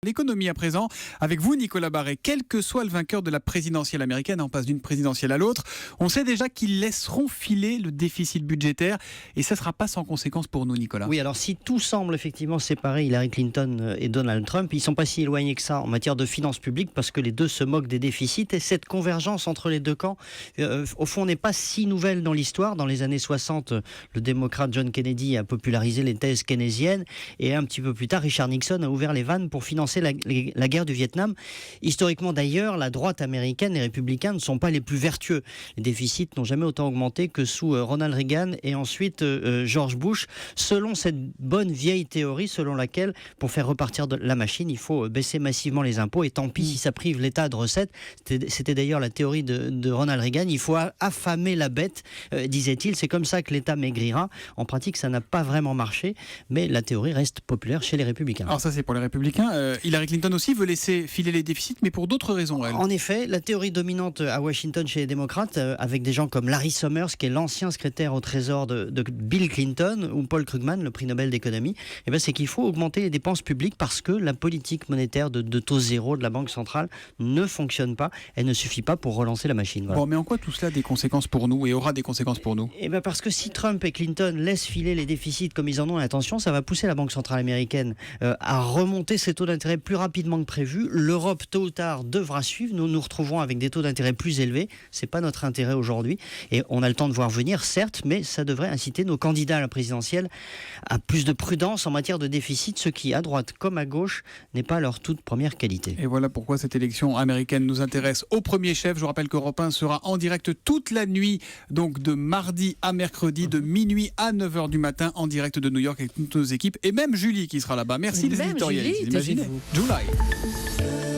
L'économie à présent, avec vous Nicolas Barré, quel que soit le vainqueur de la présidentielle américaine, on passe d'une présidentielle à l'autre, on sait déjà qu'ils laisseront filer le déficit budgétaire et ça ne sera pas sans conséquence pour nous Nicolas. Oui, alors si tout semble effectivement séparer Hillary Clinton et Donald Trump, ils ne sont pas si éloignés que ça en matière de finances publiques parce que les deux se moquent des déficits et cette convergence entre les deux camps, au fond, n'est pas si nouvelle dans l'histoire. Dans les années 60, le démocrate John Kennedy a popularisé les thèses keynésiennes et un petit peu plus tard, Richard Nixon a ouvert les vannes pour financer la guerre du Vietnam. Historiquement d'ailleurs, la droite américaine, les républicains ne sont pas les plus vertueux. Les déficits n'ont jamais autant augmenté que sous Ronald Reagan et ensuite George Bush, selon cette bonne vieille théorie selon laquelle, pour faire repartir la machine, il faut baisser massivement les impôts et tant pis si ça prive l'État de recettes. C'était d'ailleurs la théorie de Ronald Reagan. Il faut affamer la bête, disait-il. C'est comme ça que l'État maigrira. En pratique, ça n'a pas vraiment marché, mais la théorie reste populaire chez les républicains. Alors ça, c'est pour les républicains. Hillary Clinton aussi veut laisser filer les déficits, mais pour d'autres raisons, elle. En effet, la théorie dominante à Washington chez les démocrates, avec des gens comme Larry Summers, qui est l'ancien secrétaire au trésor de Bill Clinton, ou Paul Krugman, le prix Nobel d'économie, c'est qu'il faut augmenter les dépenses publiques parce que la politique monétaire de taux zéro de la Banque centrale ne fonctionne pas. Elle ne suffit pas pour relancer la machine. Voilà. Bon, mais en quoi tout cela a des conséquences pour nous et aura des conséquences pour nous ? Parce que si Trump et Clinton laissent filer les déficits comme ils en ont l'intention, ça va pousser la Banque centrale américaine à remonter ses taux d'intérêt plus rapidement que prévu. L'Europe, tôt ou tard, devra suivre. Nous nous retrouverons avec des taux d'intérêt plus élevés. C'est pas notre intérêt aujourd'hui. Et on a le temps de voir venir, certes, mais ça devrait inciter nos candidats à la présidentielle à plus de prudence en matière de déficit, ce qui, à droite comme à gauche, n'est pas leur toute première qualité. Et voilà pourquoi cette élection américaine nous intéresse au premier chef. Je vous rappelle qu'Europe 1 sera en direct toute la nuit, donc de mardi à mercredi, de minuit à 9h du matin, en direct de New York avec toutes nos équipes, et même Julie qui sera là-bas. Merci les éditorialistes. Julie, Imaginez. Julie.